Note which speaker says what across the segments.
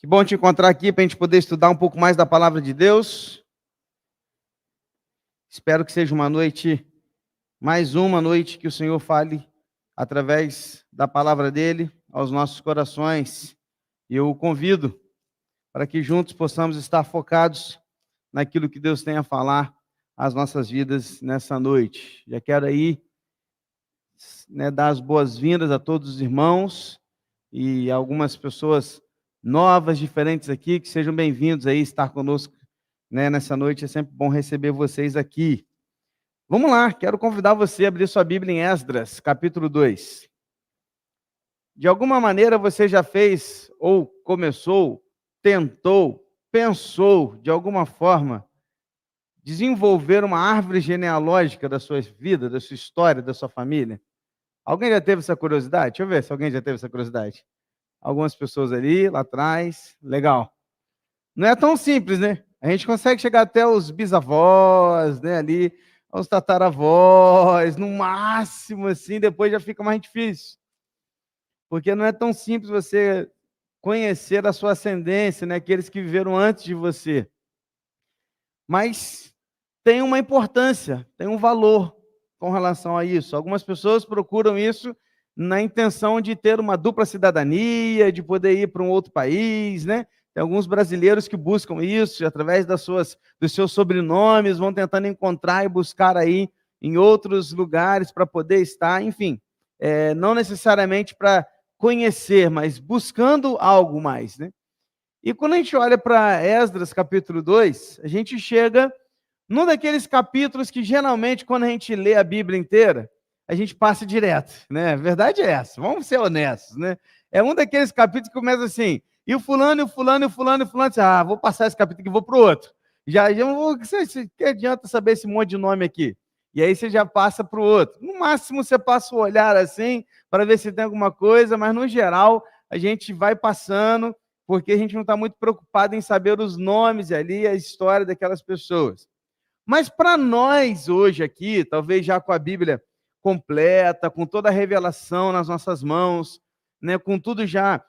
Speaker 1: Que bom te encontrar aqui para a gente poder estudar um pouco mais da palavra de Deus. Espero que seja uma noite, mais uma noite que o Senhor fale através da palavra dele aos nossos corações. E eu o convido para que juntos possamos estar focados naquilo que Deus tem a falar às nossas vidas nessa noite. Já quero aí, dar as boas-vindas a todos os irmãos e algumas pessoas novas, diferentes aqui, que sejam bem-vindos aí, estar conosco, nessa noite. É sempre bom receber vocês aqui. Vamos lá, quero convidar você a abrir sua Bíblia em Esdras, capítulo 2. De alguma maneira você já fez, ou começou, tentou, pensou, de alguma forma, desenvolver uma árvore genealógica da sua vida, da sua história, da sua família? Alguém já teve essa curiosidade? Deixa eu ver se alguém já teve essa curiosidade. Algumas pessoas ali, lá atrás, legal. Não é tão simples, né? A gente consegue chegar até os bisavós, ali, os tataravós, no máximo, assim, depois já fica mais difícil. Porque não é tão simples você conhecer a sua ascendência, aqueles que viveram antes de você. Mas tem uma importância, tem um valor com relação a isso. Algumas pessoas procuram isso na intenção de ter uma dupla cidadania, de poder ir para um outro país, Tem alguns brasileiros que buscam isso, através dos seus sobrenomes, vão tentando encontrar e buscar aí em outros lugares para poder estar, enfim, não necessariamente para conhecer, mas buscando algo mais, E quando a gente olha para Esdras, capítulo 2, a gente chega num daqueles capítulos que, geralmente, quando a gente lê a Bíblia inteira, a gente passa direto, A verdade é essa, vamos ser honestos, É um daqueles capítulos que começa assim, e o fulano, e o fulano, e o fulano, e o fulano, vou passar esse capítulo aqui, vou para o outro. Já não vou, que adianta saber esse monte de nome aqui? E aí você já passa para o outro. No máximo, você passa o olhar assim, para ver se tem alguma coisa, mas, no geral, a gente vai passando, porque a gente não está muito preocupado em saber os nomes ali, a história daquelas pessoas. Mas para nós hoje aqui, talvez já com a Bíblia completa, com toda a revelação nas nossas mãos, com tudo já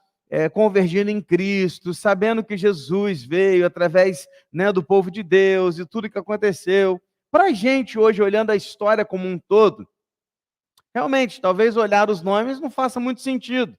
Speaker 1: convergindo em Cristo, sabendo que Jesus veio através do povo de Deus e tudo que aconteceu, para a gente hoje, olhando a história como um todo, realmente, talvez olhar os nomes não faça muito sentido.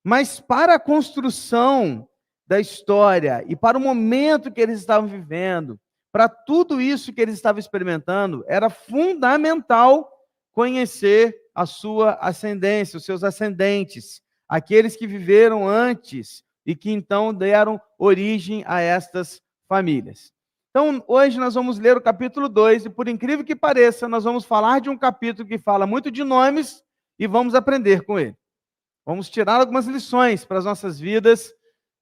Speaker 1: Mas para a construção da história e para o momento que eles estavam vivendo, para tudo isso que eles estavam experimentando, era fundamental conhecer a sua ascendência, os seus ascendentes, aqueles que viveram antes e que então deram origem a estas famílias. Então, hoje nós vamos ler o capítulo 2 e, por incrível que pareça, nós vamos falar de um capítulo que fala muito de nomes e vamos aprender com ele. Vamos tirar algumas lições para as nossas vidas.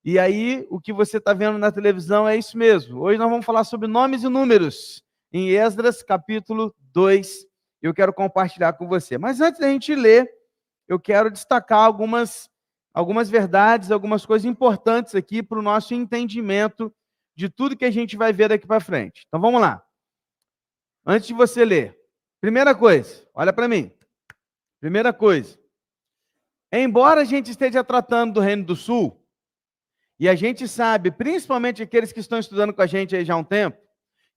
Speaker 1: E aí, o que você está vendo na televisão é isso mesmo. Hoje nós vamos falar sobre nomes e números, em Esdras, capítulo 2. Eu quero compartilhar com você. Mas antes da gente ler, eu quero destacar algumas verdades, algumas coisas importantes aqui para o nosso entendimento de tudo que a gente vai ver daqui para frente. Então, vamos lá. Antes de você ler, primeira coisa, olha para mim. Primeira coisa. Embora a gente esteja tratando do Reino do Sul, e a gente sabe, principalmente aqueles que estão estudando com a gente aí já há um tempo,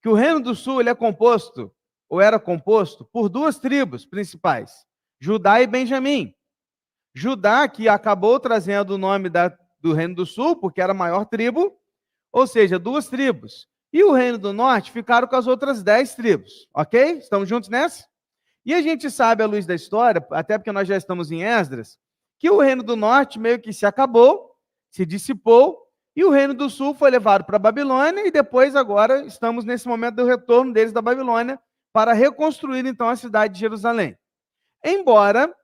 Speaker 1: que o Reino do Sul ele é composto, ou era composto, por duas tribos principais, Judá e Benjamim. Judá, que acabou trazendo o nome do Reino do Sul, porque era a maior tribo, ou seja, duas tribos. E o Reino do Norte ficaram com as outras 10 tribos, ok? Estamos juntos nessa? E a gente sabe, à luz da história, até porque nós já estamos em Esdras, que o Reino do Norte meio que se acabou, se dissipou, e o Reino do Sul foi levado para a Babilônia, e depois agora estamos nesse momento do retorno deles da Babilônia para reconstruir então a cidade de Jerusalém. Embora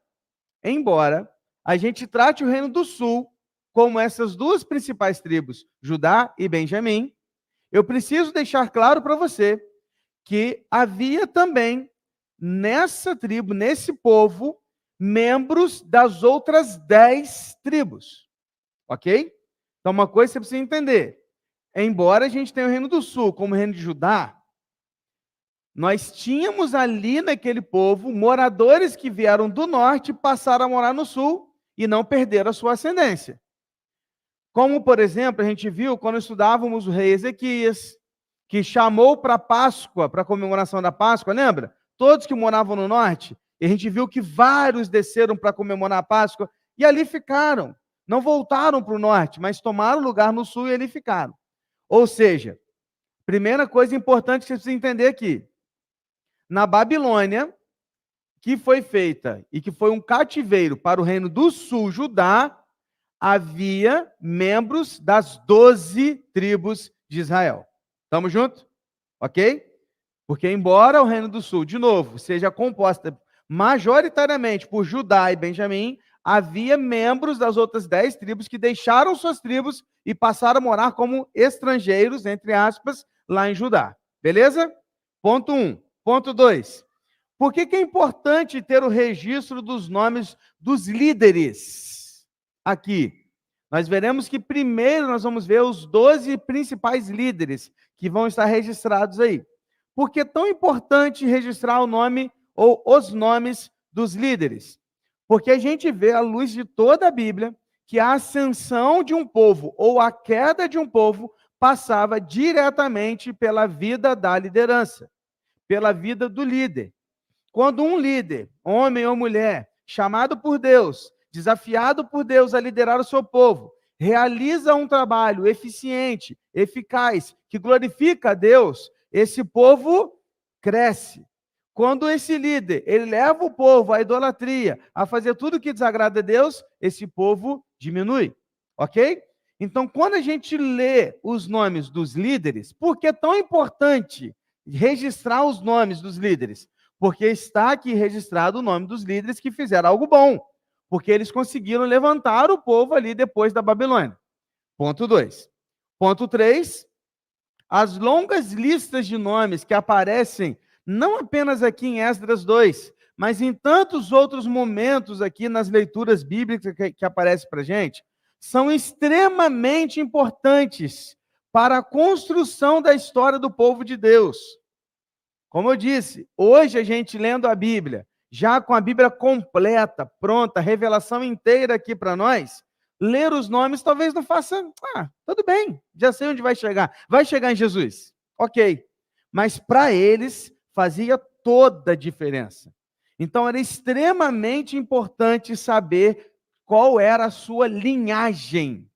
Speaker 1: a gente trate o Reino do Sul como essas duas principais tribos, Judá e Benjamim, eu preciso deixar claro para você que havia também nessa tribo, nesse povo, membros das outras 10 tribos, ok? Então, uma coisa você precisa entender. Embora a gente tenha o Reino do Sul como o Reino de Judá, nós tínhamos ali naquele povo moradores que vieram do norte e passaram a morar no sul e não perderam a sua ascendência. Como, por exemplo, a gente viu quando estudávamos o rei Ezequias, que chamou para a Páscoa, para a comemoração da Páscoa, lembra? Todos que moravam no norte, e a gente viu que vários desceram para comemorar a Páscoa, e ali ficaram. Não voltaram para o norte, mas tomaram lugar no sul e ali ficaram. Ou seja, primeira coisa importante que você precisa entender aqui, na Babilônia, que foi feita e que foi um cativeiro para o reino do sul, Judá, havia membros das 12 tribos de Israel. Estamos juntos? Ok? Porque embora o reino do sul, de novo, seja composta majoritariamente por Judá e Benjamim, havia membros das outras 10 tribos que deixaram suas tribos e passaram a morar como estrangeiros, entre aspas, lá em Judá. Beleza? Ponto 1. Ponto 2. Por que é importante ter o registro dos nomes dos líderes? Aqui, nós veremos que primeiro nós vamos ver os 12 principais líderes que vão estar registrados aí. Por que é tão importante registrar o nome ou os nomes dos líderes? Porque a gente vê, à luz de toda a Bíblia, que a ascensão de um povo ou a queda de um povo passava diretamente pela vida da liderança, pela vida do líder. Quando um líder, homem ou mulher, chamado por Deus, desafiado por Deus a liderar o seu povo, realiza um trabalho eficiente, eficaz, que glorifica a Deus, esse povo cresce. Quando esse líder, ele leva o povo à idolatria, a fazer tudo que desagrada a Deus, esse povo diminui, ok? Então, quando a gente lê os nomes dos líderes, por que é tão importante registrar os nomes dos líderes? Porque está aqui registrado o nome dos líderes que fizeram algo bom, porque eles conseguiram levantar o povo ali depois da Babilônia. Ponto 2. Ponto 3, as longas listas de nomes que aparecem não apenas aqui em Esdras 2, mas em tantos outros momentos aqui nas leituras bíblicas que aparecem para a gente, são extremamente importantes para a construção da história do povo de Deus. Como eu disse, hoje a gente lendo a Bíblia, já com a Bíblia completa, pronta, a revelação inteira aqui para nós, ler os nomes talvez não faça, tudo bem, já sei onde vai chegar em Jesus, ok, mas para eles fazia toda a diferença. Então era extremamente importante saber qual era a sua linhagem,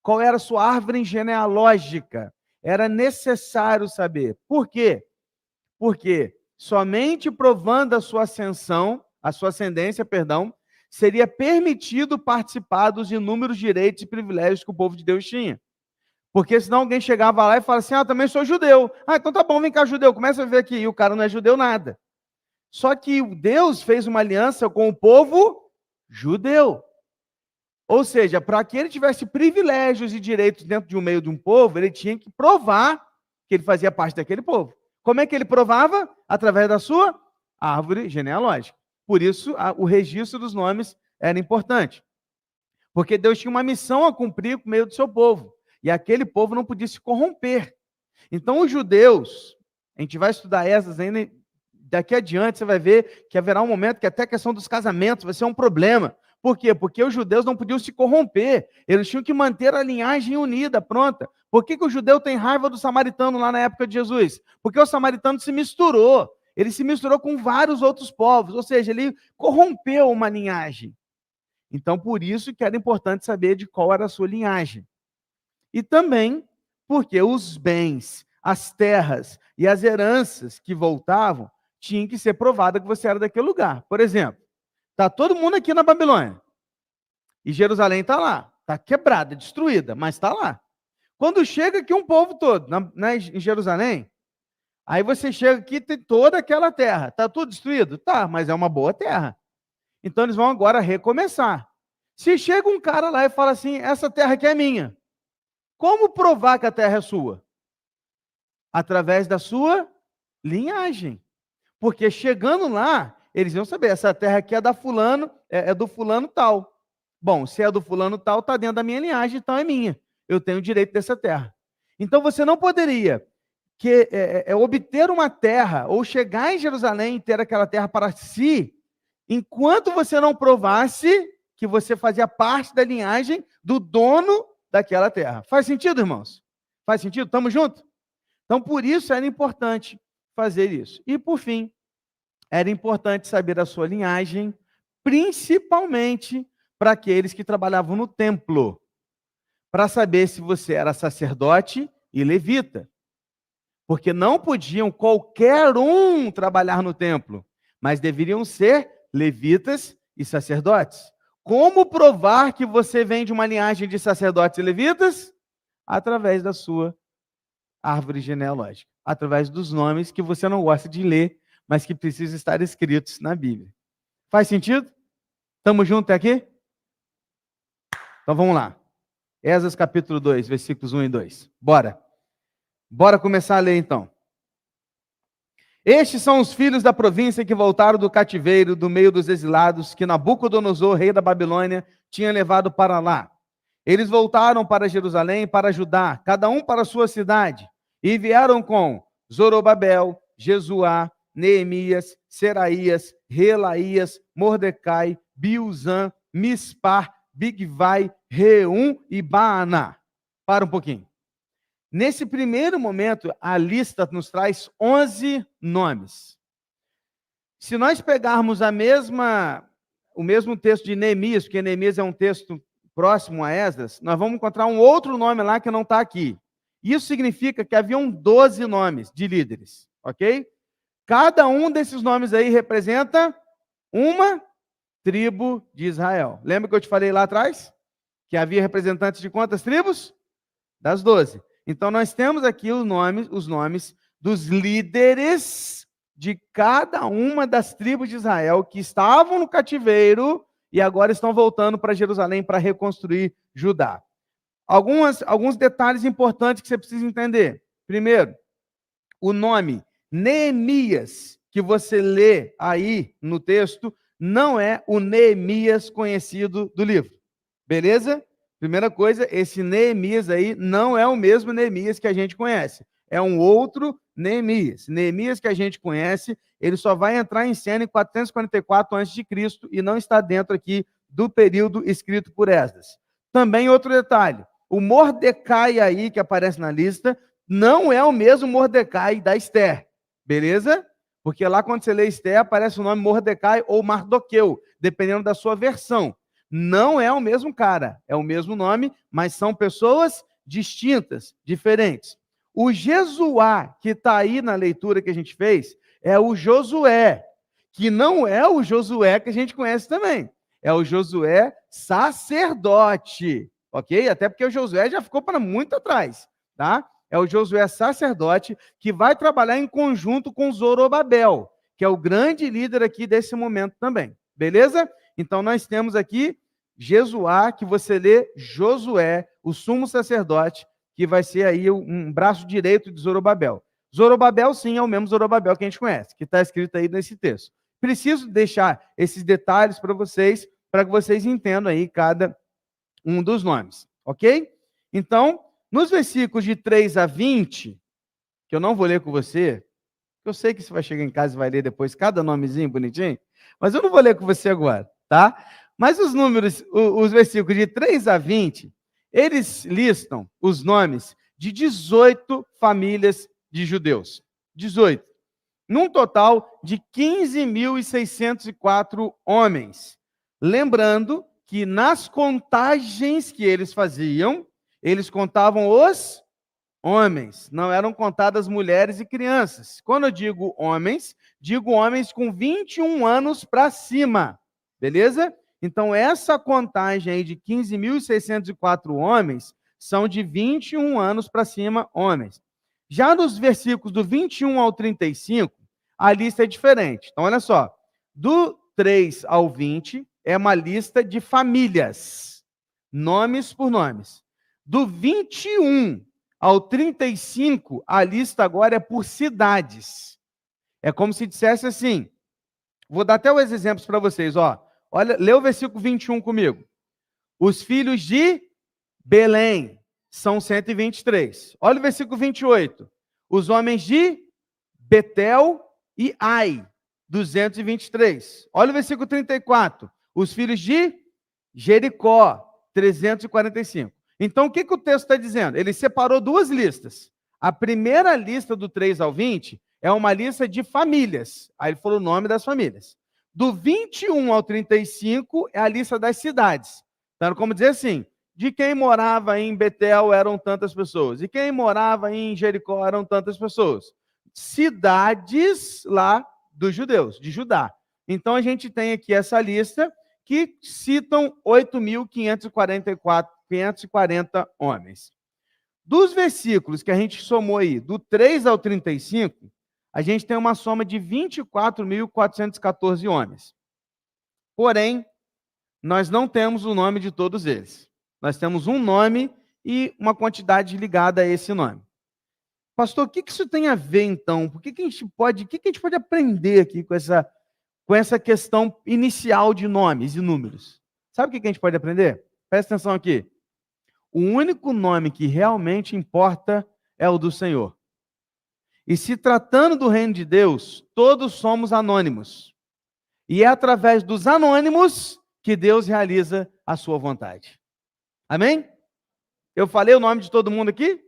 Speaker 1: qual era a sua árvore genealógica, era necessário saber. Por quê? Porque somente provando a sua ascendência, seria permitido participar dos inúmeros direitos e privilégios que o povo de Deus tinha. Porque senão alguém chegava lá e falava assim, também sou judeu. Então tá bom, vem cá, judeu, começa a ver aqui. E o cara não é judeu nada. Só que Deus fez uma aliança com o povo judeu. Ou seja, para que ele tivesse privilégios e direitos dentro de um meio de um povo, ele tinha que provar que ele fazia parte daquele povo. Como é que ele provava? Através da sua árvore genealógica. Por isso, o registro dos nomes era importante. Porque Deus tinha uma missão a cumprir por meio do seu povo. E aquele povo não podia se corromper. Então, os judeus, a gente vai estudar essas ainda, daqui adiante você vai ver que haverá um momento que até a questão dos casamentos vai ser um problema. Por quê? Porque os judeus não podiam se corromper. Eles tinham que manter a linhagem unida, pronta. Por que o judeu tem raiva do samaritano lá na época de Jesus? Porque o samaritano se misturou. Ele se misturou com vários outros povos. Ou seja, ele corrompeu uma linhagem. Então, por isso que era importante saber de qual era a sua linhagem. E também porque os bens, as terras e as heranças que voltavam tinham que ser provada que você era daquele lugar. Por exemplo, está todo mundo aqui na Babilônia. E Jerusalém está lá. Está quebrada, destruída, mas está lá. Quando chega aqui um povo todo em Jerusalém, aí você chega aqui e tem toda aquela terra. Está tudo destruído? Tá, mas é uma boa terra. Então eles vão agora recomeçar. Se chega um cara lá e fala assim, essa terra aqui é minha. Como provar que a terra é sua? Através da sua linhagem. Porque chegando lá, eles iam saber, essa terra aqui é da fulano, é do fulano tal. Bom, se é do fulano tal, está dentro da minha linhagem, então é minha. Eu tenho o direito dessa terra. Então você não poderia obter uma terra ou chegar em Jerusalém e ter aquela terra para si, enquanto você não provasse que você fazia parte da linhagem do dono daquela terra. Faz sentido, irmãos? Faz sentido? Estamos juntos? Então, por isso era importante fazer isso. E, por fim, era importante saber a sua linhagem, principalmente para aqueles que trabalhavam no templo, para saber se você era sacerdote e levita. Porque não podiam qualquer um trabalhar no templo, mas deveriam ser levitas e sacerdotes. Como provar que você vem de uma linhagem de sacerdotes e levitas? Através da sua árvore genealógica, através dos nomes que você não gosta de ler, mas que precisam estar escritos na Bíblia. Faz sentido? Estamos juntos aqui? Então vamos lá. Esdras capítulo 2, versículos 1 e 2. Bora. Bora começar a ler então. Estes são os filhos da província que voltaram do cativeiro, do meio dos exilados, que Nabucodonosor, rei da Babilônia, tinha levado para lá. Eles voltaram para Jerusalém para Judá, cada um para a sua cidade, e vieram com Zorobabel, Jesuá, Neemias, Seraías, Relaías, Mordecai, Bilzã, Mispar, Bigvai, Reum e Baaná. Para um pouquinho. Nesse primeiro momento, a lista nos traz 11 nomes. Se nós pegarmos o mesmo texto de Neemias, porque Neemias é um texto próximo a Esdras, nós vamos encontrar um outro nome lá que não está aqui. Isso significa que haviam 12 nomes de líderes, ok? Cada um desses nomes aí representa uma tribo de Israel. Lembra que eu te falei lá atrás? Que havia representantes de quantas tribos? Das 12. Então, nós temos aqui os nomes dos líderes de cada uma das tribos de Israel que estavam no cativeiro e agora estão voltando para Jerusalém para reconstruir Judá. Alguns detalhes importantes que você precisa entender. Primeiro, o nome Neemias, que você lê aí no texto, não é o Neemias conhecido do livro. Beleza? Primeira coisa, esse Neemias aí não é o mesmo Neemias que a gente conhece. É um outro Neemias. Neemias que a gente conhece, ele só vai entrar em cena em 444 a.C. e não está dentro aqui do período escrito por Esdras. Também outro detalhe, o Mordecai aí que aparece na lista não é o mesmo Mordecai da Esther. Beleza? Porque lá quando você lê Esther aparece o nome Mordecai ou Mardoqueu, dependendo da sua versão. Não é o mesmo cara, é o mesmo nome, mas são pessoas distintas, diferentes. O Jesuá, que está aí na leitura que a gente fez, é o Josué, que não é o Josué que a gente conhece também. É o Josué sacerdote, ok? Até porque o Josué já ficou para muito atrás, tá? É o Josué sacerdote que vai trabalhar em conjunto com Zorobabel, que é o grande líder aqui desse momento também. Beleza? Então, nós temos aqui Jesuá, que você lê Josué, o sumo sacerdote, que vai ser aí um braço direito de Zorobabel. Zorobabel, sim, é o mesmo Zorobabel que a gente conhece, que está escrito aí nesse texto. Preciso deixar esses detalhes para que vocês entendam aí cada um dos nomes, ok? Então, nos versículos de 3 a 20, que eu não vou ler com você, eu sei que você vai chegar em casa e vai ler depois cada nomezinho bonitinho, mas eu não vou ler com você agora, tá? Mas os versículos de 3 a 20, eles listam os nomes de 18 famílias de judeus. 18. Num total de 15.604 homens. Lembrando que nas contagens que eles faziam, eles contavam os homens, não eram contadas mulheres e crianças. Quando eu digo homens com 21 anos para cima, beleza? Então, essa contagem aí de 15.604 homens são de 21 anos para cima, homens. Já nos versículos do 21 ao 35, a lista é diferente. Então, olha só, do 3 ao 20 é uma lista de famílias, nomes por nomes. Do 21 ao 35, a lista agora é por cidades. É como se dissesse assim, vou dar até os exemplos para vocês, ó. Olha, lê o versículo 21 comigo. Os filhos de Belém são 123. Olha o versículo 28. Os homens de Betel e Ai, 223. Olha o versículo 34. Os filhos de Jericó, 345. Então, o que o texto está dizendo? Ele separou duas listas. A primeira lista, do 3 ao 20, é uma lista de famílias. Aí ele falou o nome das famílias. Do 21 ao 35 é a lista das cidades. Então, como dizer assim, de quem morava em Betel eram tantas pessoas, e quem morava em Jericó eram tantas pessoas. Cidades lá dos judeus, de Judá. Então, a gente tem aqui essa lista que citam 8.540 homens. Dos versículos que a gente somou aí, do 3 ao 35, a gente tem uma soma de 24.414 homens. Porém, nós não temos o nome de todos eles. Nós temos um nome e uma quantidade ligada a esse nome. Pastor, o que isso tem a ver, então? O que a gente pode aprender aqui com essa questão inicial de nomes e números? Sabe o que a gente pode aprender? Presta atenção aqui. O único nome que realmente importa é o do Senhor. E se tratando do reino de Deus, todos somos anônimos. E é através dos anônimos que Deus realiza a sua vontade. Amém? Eu falei o nome de todo mundo aqui?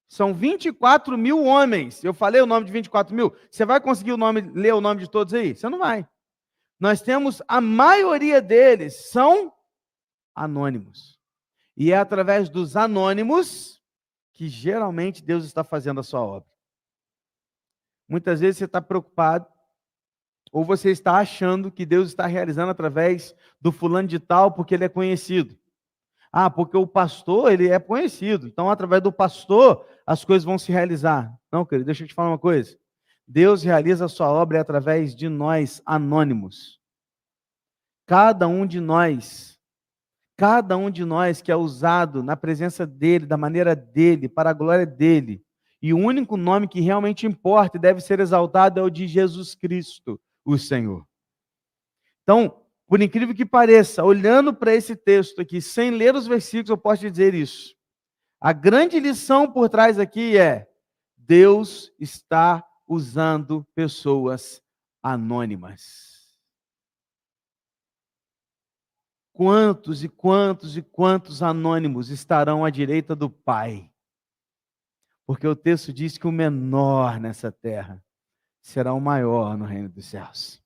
Speaker 1: São 24 mil homens. Eu falei o nome de 24 mil. Você vai conseguir ler o nome de todos aí? Você não vai. Nós temos, a maioria deles são anônimos. E é através dos anônimos que geralmente Deus está fazendo a sua obra. Muitas vezes você está preocupado, ou você está achando que Deus está realizando através do fulano de tal, porque ele é conhecido. Ah, porque o pastor, ele é conhecido. Então, através do pastor, as coisas vão se realizar. Não, querido, deixa eu te falar uma coisa. Deus realiza a sua obra através de nós, anônimos. Cada um de nós que é usado na presença dele, da maneira dele, para a glória dele. E o único nome que realmente importa e deve ser exaltado é o de Jesus Cristo, o Senhor. Então, por incrível que pareça, olhando para esse texto aqui, sem ler os versículos, eu posso te dizer isso. A grande lição por trás aqui é: Deus está usando pessoas anônimas. Quantos e quantos e quantos anônimos estarão à direita do Pai? Porque o texto diz que o menor nessa terra será o maior no reino dos céus.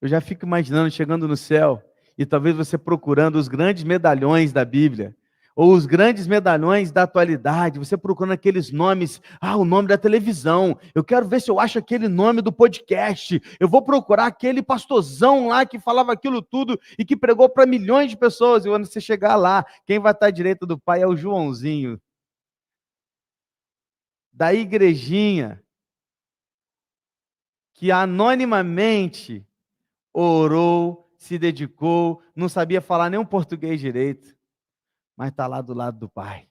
Speaker 1: Eu já fico imaginando chegando no céu e talvez você procurando os grandes medalhões da Bíblia, ou os grandes medalhões da atualidade, você procurando aqueles nomes, o nome da televisão, eu quero ver se eu acho aquele nome do podcast, eu vou procurar aquele pastorzão lá que falava aquilo tudo e que pregou para milhões de pessoas, e quando você chegar lá, quem vai estar à direita do Pai é o Joãozinho, da igrejinha, que anonimamente orou, se dedicou, não sabia falar nem um português direito, mas está lá do lado do Pai.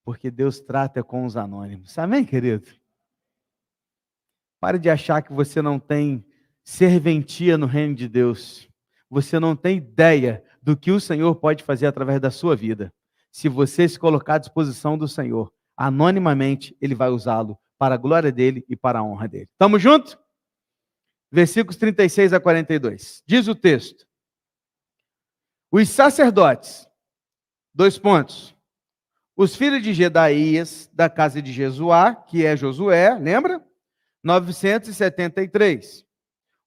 Speaker 1: Porque Deus trata com os anônimos. Amém, querido? Pare de achar que você não tem serventia no reino de Deus. Você não tem ideia do que o Senhor pode fazer através da sua vida. Se você se colocar à disposição do Senhor, anonimamente, Ele vai usá-lo para a glória dEle e para a honra dEle. Estamos juntos? Versículos 36 a 42. Diz o texto: os sacerdotes, os filhos de Jedaías, da casa de Jesuá, que é Josué, lembra? 973.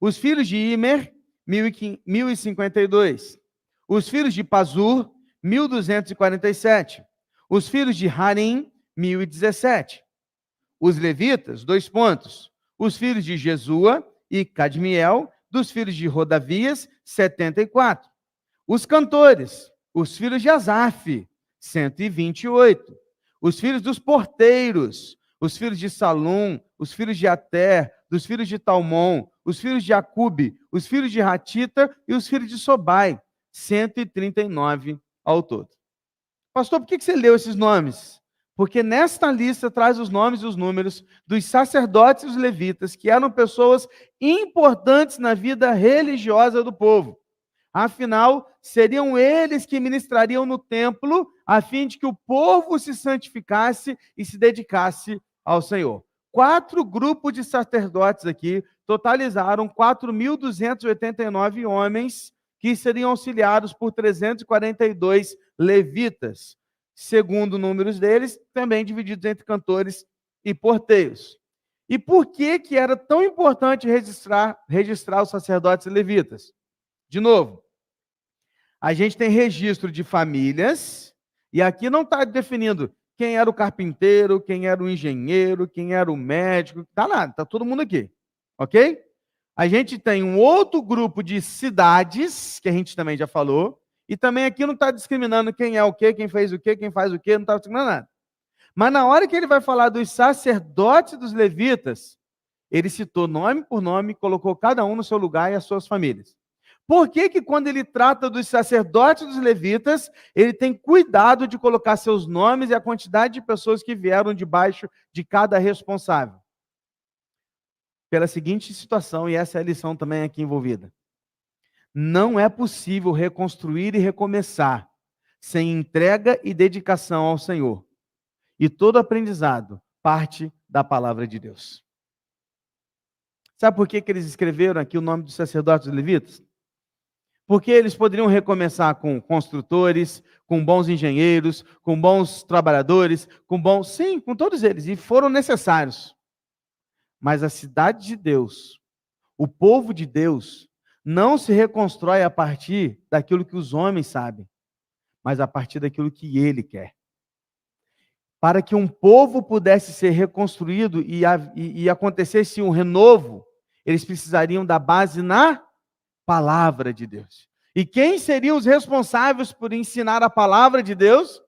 Speaker 1: Os filhos de Imer, 1052. Os filhos de Pazur, 1247. Os filhos de Harim, 1017. Os levitas, os filhos de Jesua e Cadmiel, dos filhos de Rodavias, 74. Os cantores, os filhos de Asaf, 128. Os filhos dos porteiros, os filhos de Salum, os filhos de Ater, dos filhos de Talmon, os filhos de Acube, os filhos de Ratita e os filhos de Sobai, 139 ao todo. Pastor, por que você leu esses nomes? Porque nesta lista traz os nomes e os números dos sacerdotes e os levitas, que eram pessoas importantes na vida religiosa do povo. Afinal, seriam eles que ministrariam no templo, a fim de que o povo se santificasse e se dedicasse ao Senhor. 4 grupos de sacerdotes aqui totalizaram 4.289 homens, que seriam auxiliados por 342 levitas, segundo números deles, também divididos entre cantores e porteiros. E por que era tão importante registrar os sacerdotes e levitas? De novo, a gente tem registro de famílias, e aqui não está definindo quem era o carpinteiro, quem era o engenheiro, quem era o médico, está nada, está todo mundo aqui, ok? A gente tem um outro grupo de cidades, que a gente também já falou, e também aqui não está discriminando quem é o quê, quem fez o quê, quem faz o quê, não está discriminando nada. Mas na hora que ele vai falar dos sacerdotes dos levitas, ele citou nome por nome, colocou cada um no seu lugar e as suas famílias. Por que quando ele trata dos sacerdotes dos levitas, ele tem cuidado de colocar seus nomes e a quantidade de pessoas que vieram debaixo de cada responsável? Pela seguinte situação, e essa é a lição também aqui envolvida. Não é possível reconstruir e recomeçar sem entrega e dedicação ao Senhor. E todo aprendizado parte da palavra de Deus. Sabe por que eles escreveram aqui o nome dos sacerdotes e levitas? Porque eles poderiam recomeçar com construtores, com bons engenheiros, com bons trabalhadores, sim, com todos eles, e foram necessários. Mas a cidade de Deus, o povo de Deus, não se reconstrói a partir daquilo que os homens sabem, mas a partir daquilo que Ele quer. Para que um povo pudesse ser reconstruído e acontecesse um renovo, eles precisariam da base na palavra de Deus. E quem seriam os responsáveis por ensinar a palavra de Deus?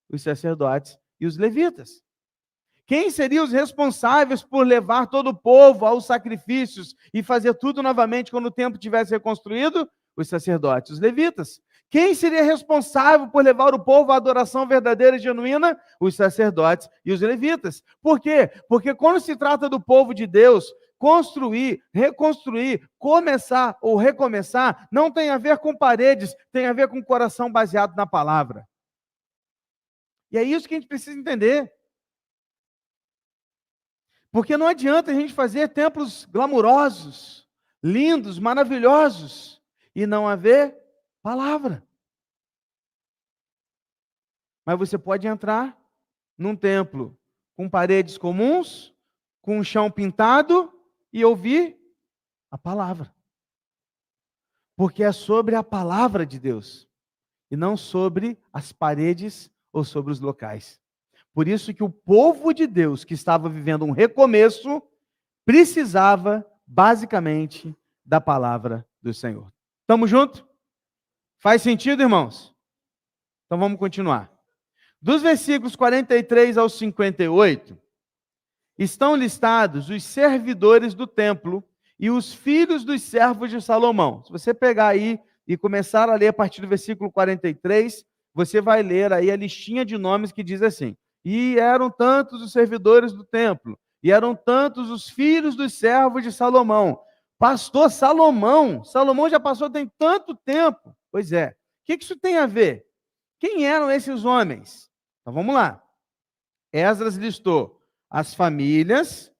Speaker 1: Os sacerdotes e os levitas. Quem seriam os responsáveis por levar todo o povo aos sacrifícios e fazer tudo novamente quando o templo tivesse reconstruído? Os sacerdotes, os levitas. Quem seria responsável por levar o povo à adoração verdadeira e genuína? Os sacerdotes e os levitas. Por quê? Porque quando se trata do povo de Deus, construir, reconstruir, começar ou recomeçar, não tem a ver com paredes, tem a ver com coração baseado na palavra. E é isso que a gente precisa entender. Porque não adianta a gente fazer templos glamurosos, lindos, maravilhosos, e não haver palavra. Mas você pode entrar num templo com paredes comuns, com um chão pintado e ouvir a palavra. Porque é sobre a palavra de Deus e não sobre as paredes ou sobre os locais. Por isso que o povo de Deus, que estava vivendo um recomeço, precisava, basicamente, da palavra do Senhor. Estamos juntos? Faz sentido, irmãos? Então vamos continuar. Dos versículos 43 ao 58, estão listados os servidores do templo e os filhos dos servos de Salomão. Se você pegar aí e começar a ler a partir do versículo 43, você vai ler aí a listinha de nomes que diz assim: e eram tantos os servidores do templo, e eram tantos os filhos dos servos de Salomão. Pastor Salomão já passou tem tanto tempo. Pois é. O que isso tem a ver? Quem eram esses homens? Então vamos lá. Esdras listou as famílias,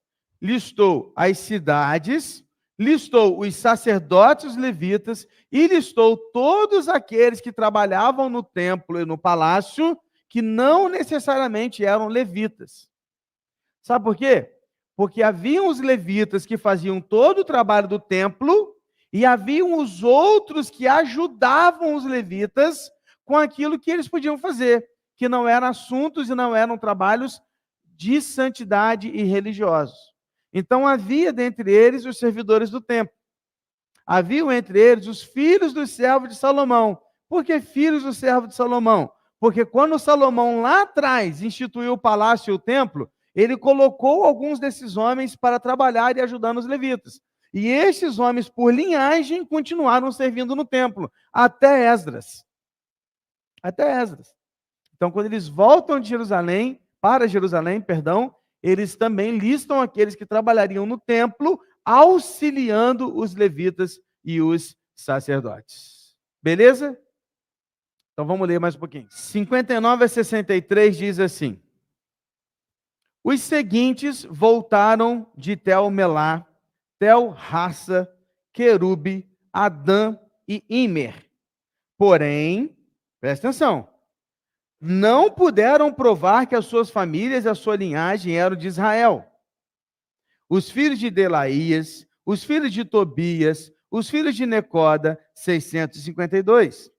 Speaker 1: listou as cidades, listou os sacerdotes, os levitas, e listou todos aqueles que trabalhavam no templo e no palácio, que não necessariamente eram levitas. Sabe por quê? Porque haviam os levitas que faziam todo o trabalho do templo e haviam os outros que ajudavam os levitas com aquilo que eles podiam fazer, que não eram assuntos e não eram trabalhos de santidade e religiosos. Então havia dentre eles os servidores do templo. Haviam entre eles os filhos dos servos de Salomão. Por que filhos do servo de Salomão? Porque quando Salomão lá atrás instituiu o palácio e o templo, ele colocou alguns desses homens para trabalhar e ajudar os levitas. E estes homens, por linhagem, continuaram servindo no templo, até Esdras. Então, quando eles voltam de Jerusalém, eles também listam aqueles que trabalhariam no templo, auxiliando os levitas e os sacerdotes. Beleza? Então vamos ler mais um pouquinho. 59 a 63 diz assim: os seguintes voltaram de Tel-Melá, Tel-Harsa, Querube, Adã e Imer. Porém, presta atenção, não puderam provar que as suas famílias e a sua linhagem eram de Israel. Os filhos de Delaías, os filhos de Tobias, os filhos de Necoda, 652.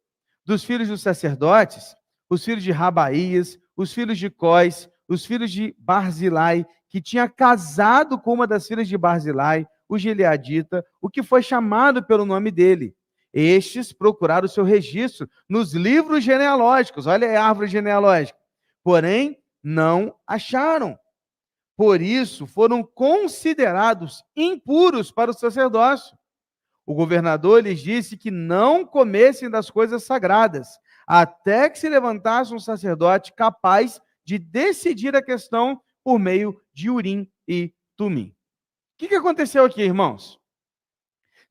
Speaker 1: Dos filhos dos sacerdotes, os filhos de Rabaías, os filhos de Cós, os filhos de Barzilai, que tinha casado com uma das filhas de Barzilai, o gileadita, o que foi chamado pelo nome dele. Estes procuraram o seu registro nos livros genealógicos. Olha a árvore genealógica. Porém, não acharam. Por isso, foram considerados impuros para o sacerdócio. O governador lhes disse que não comessem das coisas sagradas, até que se levantasse um sacerdote capaz de decidir a questão por meio de Urim e Tumim. O que aconteceu aqui, irmãos?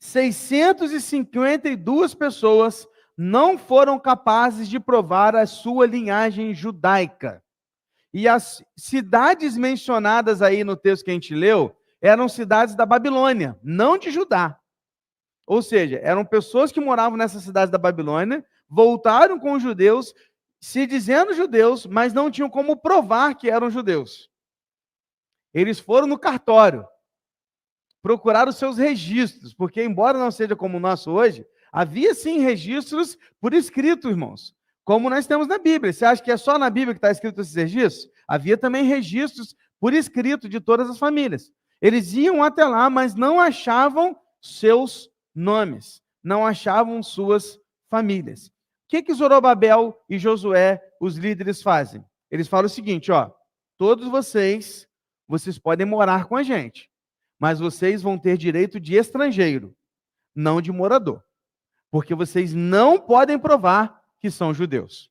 Speaker 1: 652 pessoas não foram capazes de provar a sua linhagem judaica. E as cidades mencionadas aí no texto que a gente leu eram cidades da Babilônia, não de Judá. Ou seja, eram pessoas que moravam nessas cidades da Babilônia, voltaram com os judeus, se dizendo judeus, mas não tinham como provar que eram judeus. Eles foram no cartório, procuraram os seus registros, porque embora não seja como o nosso hoje, havia sim registros por escrito, irmãos, como nós temos na Bíblia. Você acha que é só na Bíblia que está escrito esses registros? Havia também registros por escrito de todas as famílias. Eles iam até lá, mas não achavam seus nomes, não achavam suas famílias. O que Zorobabel e Josué, os líderes, fazem? Eles falam o seguinte, ó, todos vocês podem morar com a gente, mas vocês vão ter direito de estrangeiro, não de morador, porque vocês não podem provar que são judeus.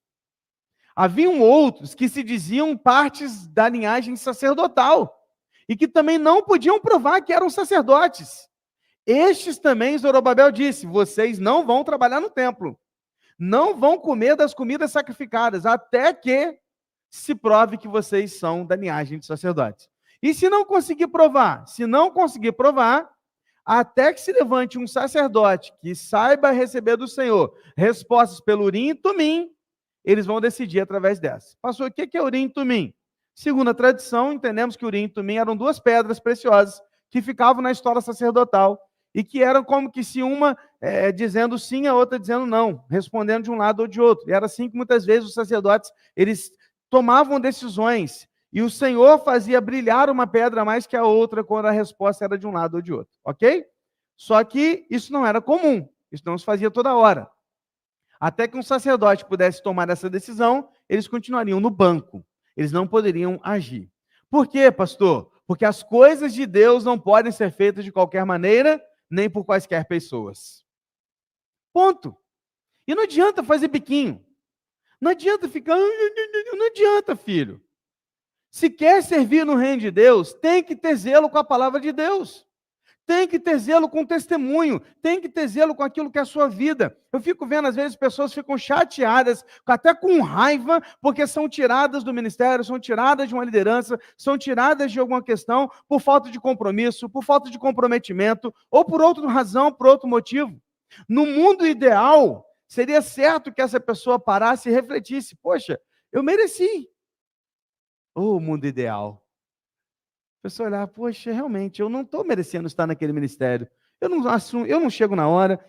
Speaker 1: Haviam outros que se diziam partes da linhagem sacerdotal e que também não podiam provar que eram sacerdotes. Estes também, Zorobabel disse, vocês não vão trabalhar no templo, não vão comer das comidas sacrificadas, até que se prove que vocês são da linhagem de sacerdotes. E se não conseguir provar, até que se levante um sacerdote que saiba receber do Senhor respostas pelo Urim e Tumim, eles vão decidir através dessa. Pastor, o que é Urim e Tumim? Segundo a tradição, entendemos que Urim e Tumim eram duas pedras preciosas que ficavam na história sacerdotal e que eram como que se uma dizendo sim, a outra dizendo não, respondendo de um lado ou de outro. E era assim que muitas vezes os sacerdotes, eles tomavam decisões e o Senhor fazia brilhar uma pedra mais que a outra quando a resposta era de um lado ou de outro, ok? Só que isso não era comum, isso não se fazia toda hora. Até que um sacerdote pudesse tomar essa decisão, eles continuariam no banco, eles não poderiam agir. Por quê, pastor? Porque as coisas de Deus não podem ser feitas de qualquer maneira, nem por quaisquer pessoas. Ponto. E não adianta fazer biquinho. Não adianta ficar... Não adianta, filho. Se quer servir no reino de Deus, tem que ter zelo com a palavra de Deus. Tem que ter zelo com o testemunho. Tem que ter zelo com aquilo que é a sua vida. Eu fico vendo, às vezes, pessoas ficam chateadas, até com raiva, porque são tiradas do ministério, são tiradas de uma liderança, são tiradas de alguma questão por falta de compromisso, por falta de comprometimento, ou por outra razão, por outro motivo. No mundo ideal, seria certo que essa pessoa parasse e refletisse. Poxa, eu mereci. Oh, mundo ideal. A pessoa olhar, poxa, realmente, eu não estou merecendo estar naquele ministério. Eu não chego na hora,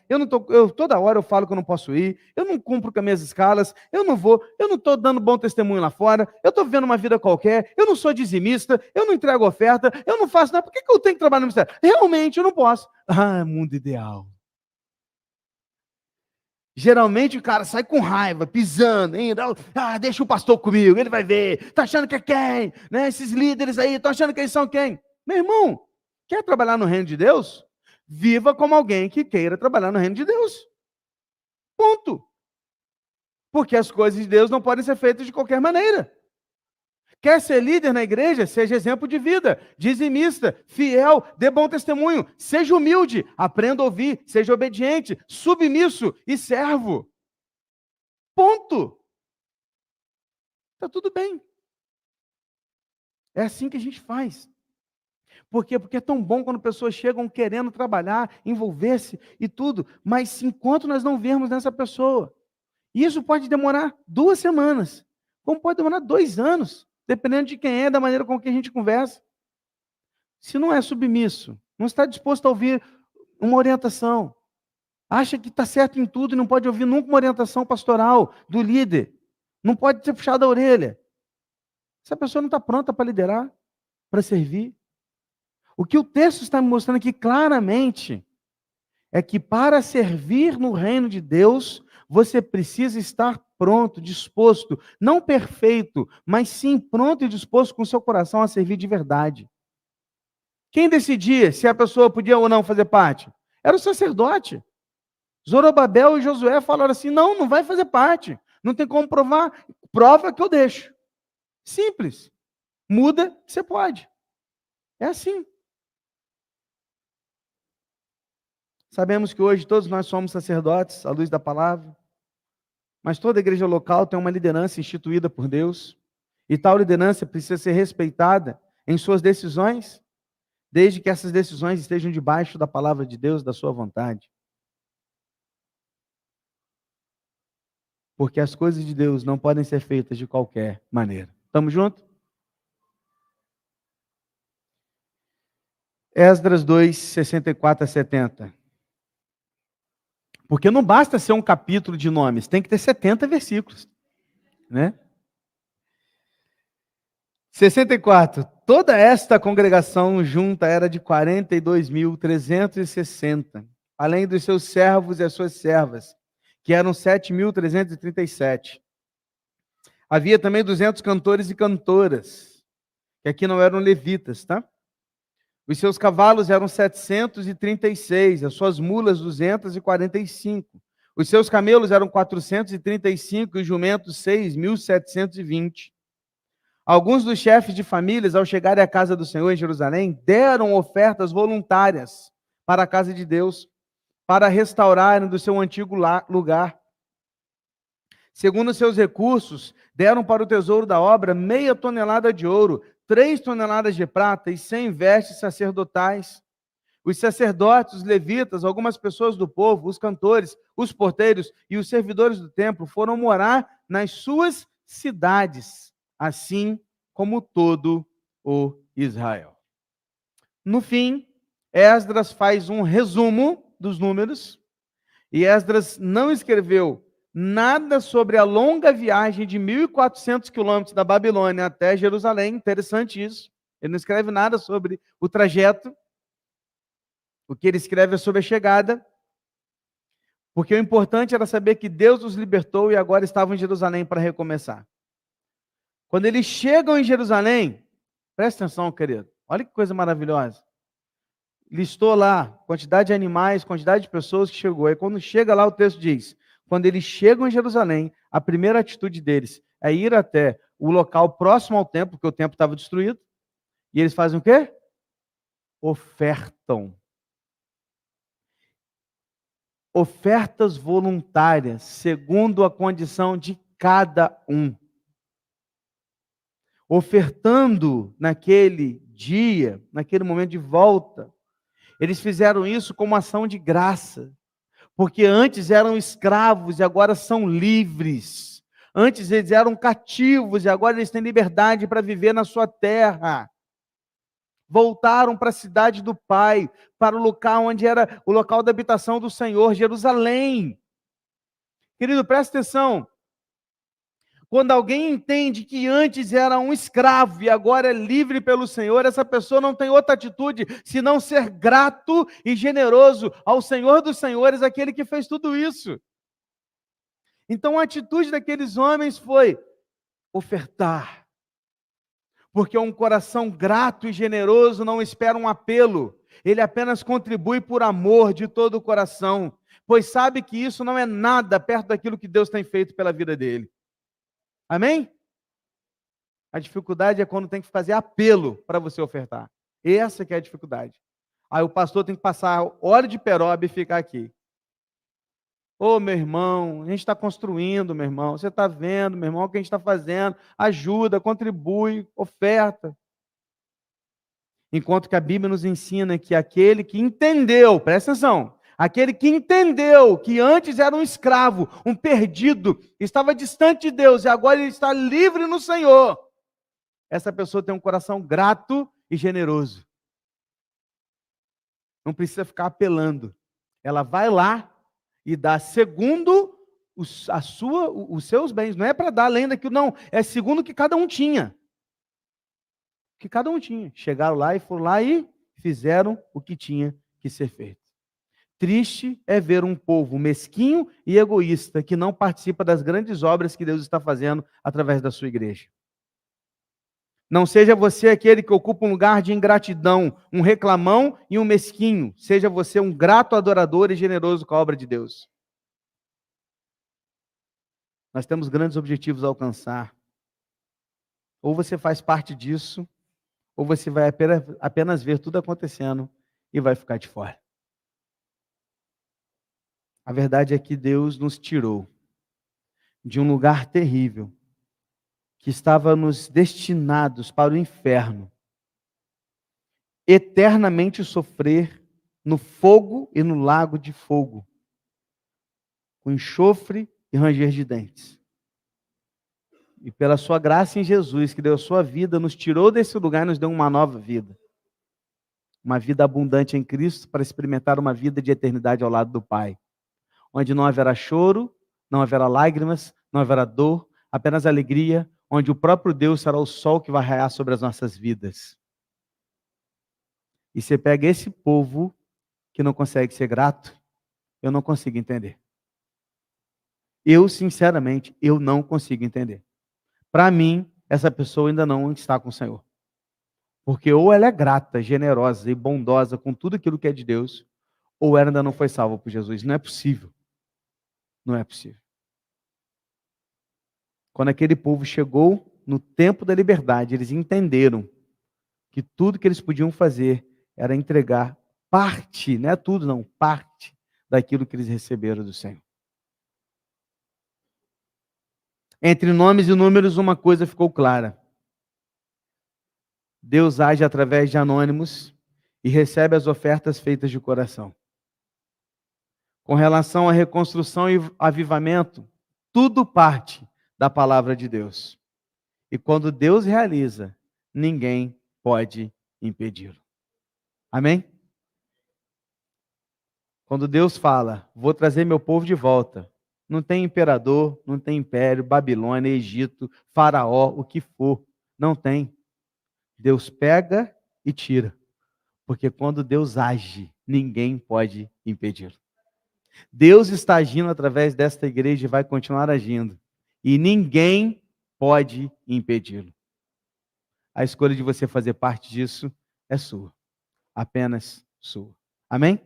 Speaker 1: toda hora eu falo que eu não posso ir, eu não cumpro com as minhas escalas, eu não estou dando bom testemunho lá fora, eu estou vivendo uma vida qualquer, eu não sou dizimista, eu não entrego oferta, eu não faço nada, por que eu tenho que trabalhar no ministério? Realmente eu não posso. Ah, mundo ideal. Geralmente o cara sai com raiva, pisando, hein? Deixa o pastor comigo, ele vai ver. Tá achando que é quem? Né? Esses líderes aí, estão achando que eles são quem? Meu irmão, quer trabalhar no reino de Deus? Viva como alguém que queira trabalhar no reino de Deus. Ponto. Porque as coisas de Deus não podem ser feitas de qualquer maneira. Quer ser líder na igreja? Seja exemplo de vida, dizimista, fiel, dê bom testemunho, seja humilde, aprenda a ouvir, seja obediente, submisso e servo. Ponto. Está tudo bem. É assim que a gente faz. Por quê? Porque é tão bom quando pessoas chegam querendo trabalhar, envolver-se e tudo, mas enquanto nós não vermos nessa pessoa, isso pode demorar 2 semanas. Como pode demorar 2 anos, dependendo de quem é, da maneira com que a gente conversa. Se não é submisso, não está disposto a ouvir uma orientação, acha que está certo em tudo e não pode ouvir nunca uma orientação pastoral do líder, não pode ser puxado a orelha. Essa pessoa não está pronta para liderar, para servir. O que o texto está me mostrando aqui claramente é que para servir no reino de Deus, você precisa estar pronto, disposto, não perfeito, mas sim pronto e disposto com o seu coração a servir de verdade. Quem decidia se a pessoa podia ou não fazer parte? Era o sacerdote. Zorobabel e Josué falaram assim: não, não vai fazer parte. Não tem como provar. Prova que eu deixo. Simples. Muda, você pode. É assim. Sabemos que hoje todos nós somos sacerdotes, à luz da palavra, mas toda igreja local tem uma liderança instituída por Deus, e tal liderança precisa ser respeitada em suas decisões, desde que essas decisões estejam debaixo da palavra de Deus, da sua vontade. Porque as coisas de Deus não podem ser feitas de qualquer maneira. Estamos juntos? Esdras 2, 64 a 70. Porque não basta ser um capítulo de nomes, tem que ter 70 versículos, né? 64. Toda esta congregação junta era de 42.360, além dos seus servos e as suas servas, que eram 7.337. Havia também 200 cantores e cantoras, que aqui não eram levitas, tá? Os seus cavalos eram 736, as suas mulas 245. Os seus camelos eram 435 e os jumentos 6.720. Alguns dos chefes de famílias, ao chegarem à casa do Senhor em Jerusalém, deram ofertas voluntárias para a casa de Deus, para restaurarem do seu antigo lugar. Segundo seus recursos, deram para o tesouro da obra 0,5 tonelada de ouro, 3 toneladas de prata e 100 vestes sacerdotais. Os sacerdotes, os levitas, algumas pessoas do povo, os cantores, os porteiros e os servidores do templo foram morar nas suas cidades, assim como todo o Israel. No fim, Esdras faz um resumo dos números, e Esdras não escreveu nada sobre a longa viagem de 1.400 quilômetros da Babilônia até Jerusalém. Interessante isso. Ele não escreve nada sobre o trajeto. O que ele escreve é sobre a chegada. Porque o importante era saber que Deus os libertou e agora estavam em Jerusalém para recomeçar. Quando eles chegam em Jerusalém, presta atenção, querido. Olha que coisa maravilhosa. Listou lá quantidade de animais, quantidade de pessoas que chegou. Aí quando chega lá, o texto diz: quando eles chegam em Jerusalém, a primeira atitude deles é ir até o local próximo ao templo, porque o templo estava destruído, e eles fazem o quê? Ofertam. Ofertas voluntárias, segundo a condição de cada um. Ofertando naquele dia, naquele momento de volta, eles fizeram isso como ação de graça. Porque antes eram escravos e agora são livres. Antes eles eram cativos e agora eles têm liberdade para viver na sua terra. Voltaram para a cidade do Pai, para o local onde era o local da habitação do Senhor, Jerusalém. Querido, presta atenção. Quando alguém entende que antes era um escravo e agora é livre pelo Senhor, essa pessoa não tem outra atitude senão ser grato e generoso ao Senhor dos Senhores, aquele que fez tudo isso. Então a atitude daqueles homens foi ofertar. Porque um coração grato e generoso não espera um apelo, ele apenas contribui por amor de todo o coração, pois sabe que isso não é nada perto daquilo que Deus tem feito pela vida dele. Amém? A dificuldade é quando tem que fazer apelo para você ofertar. Essa que é a dificuldade. Aí o pastor tem que passar hora de peroba e ficar aqui. Ô, meu irmão, a gente está construindo, meu irmão. Você está vendo, meu irmão, o que a gente está fazendo. Ajuda, contribui, oferta. Enquanto que a Bíblia nos ensina que aquele que entendeu, presta atenção, Aquele que entendeu que antes era um escravo, um perdido, estava distante de Deus e agora ele está livre no Senhor. Essa pessoa tem um coração grato e generoso. Não precisa ficar apelando. Ela vai lá e dá segundo os seus bens. Não é para dar além daquilo, não. É segundo o que cada um tinha. O que cada um tinha. Chegaram lá e foram lá e fizeram o que tinha que ser feito. Triste é ver um povo mesquinho e egoísta que não participa das grandes obras que Deus está fazendo através da sua igreja. Não seja você aquele que ocupa um lugar de ingratidão, um reclamão e um mesquinho. Seja você um grato adorador e generoso com a obra de Deus. Nós temos grandes objetivos a alcançar. Ou você faz parte disso, ou você vai apenas ver tudo acontecendo e vai ficar de fora. A verdade é que Deus nos tirou de um lugar terrível, que estávamos destinados para o inferno, eternamente sofrer no fogo e no lago de fogo, com enxofre e ranger de dentes. E pela sua graça em Jesus, que deu a sua vida, nos tirou desse lugar e nos deu uma nova vida. Uma vida abundante em Cristo para experimentar uma vida de eternidade ao lado do Pai. Onde não haverá choro, não haverá lágrimas, não haverá dor, apenas alegria, onde o próprio Deus será o sol que vai raiar sobre as nossas vidas. E você pega esse povo que não consegue ser grato, eu não consigo entender. Eu, sinceramente, eu não consigo entender. Para mim, essa pessoa ainda não está com o Senhor. Porque ou ela é grata, generosa e bondosa com tudo aquilo que é de Deus, ou ela ainda não foi salva por Jesus. Não é possível. Não é possível. Quando aquele povo chegou no tempo da liberdade, eles entenderam que tudo que eles podiam fazer era entregar parte, não é tudo não, parte daquilo que eles receberam do Senhor. Entre nomes e números, uma coisa ficou clara. Deus age através de anônimos e recebe as ofertas feitas de coração. Com relação à reconstrução e avivamento, tudo parte da palavra de Deus. E quando Deus realiza, ninguém pode impedi-lo. Amém? Quando Deus fala, vou trazer meu povo de volta, não tem imperador, não tem império, Babilônia, Egito, Faraó, o que for, não tem. Deus pega e tira. Porque quando Deus age, ninguém pode impedi-lo. Deus está agindo através desta igreja e vai continuar agindo. E ninguém pode impedi-lo. A escolha de você fazer parte disso é sua. Apenas sua. Amém?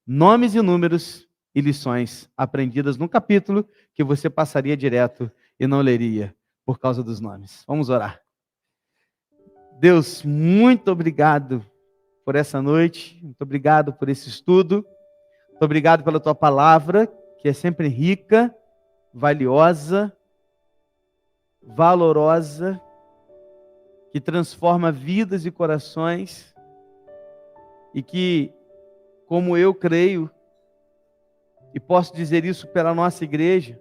Speaker 1: Nomes e números e lições aprendidas no capítulo que você passaria direto e não leria por causa dos nomes. Vamos orar. Deus, muito obrigado por essa noite. Muito obrigado por esse estudo. Muito obrigado pela tua palavra, que é sempre rica, valiosa, valorosa, que transforma vidas e corações, e que, como eu creio, e posso dizer isso pela nossa igreja,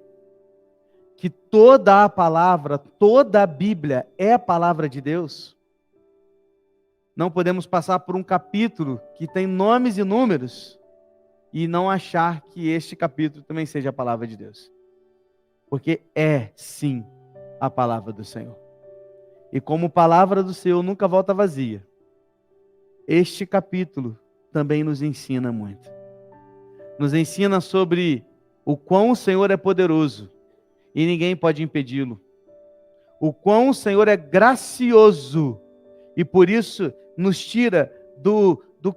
Speaker 1: que toda a palavra, toda a Bíblia é a palavra de Deus. Não podemos passar por um capítulo que tem nomes e números e não achar que este capítulo também seja a palavra de Deus. Porque é, sim, a palavra do Senhor. E como palavra do Senhor nunca volta vazia, este capítulo também nos ensina muito. Nos ensina sobre o quão o Senhor é poderoso e ninguém pode impedi-lo. O quão o Senhor é gracioso e por isso nos tira do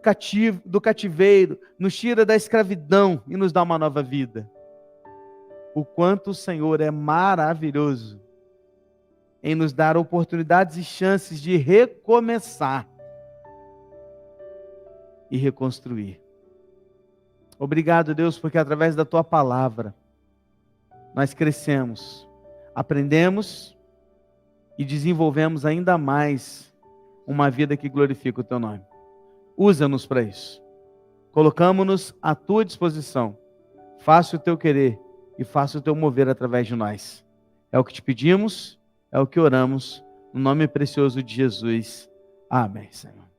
Speaker 1: cativeiro, nos tira da escravidão e nos dá uma nova vida. O quanto o Senhor é maravilhoso em nos dar oportunidades e chances de recomeçar e reconstruir. Obrigado, Deus, porque através da tua palavra nós crescemos, aprendemos e desenvolvemos ainda mais uma vida que glorifica o teu nome. Usa-nos para isso. colocamos-nos à tua disposição. Faça o teu querer e faça o teu mover através de nós. É o que te pedimos, é o que oramos, no nome precioso de Jesus. Amém, Senhor.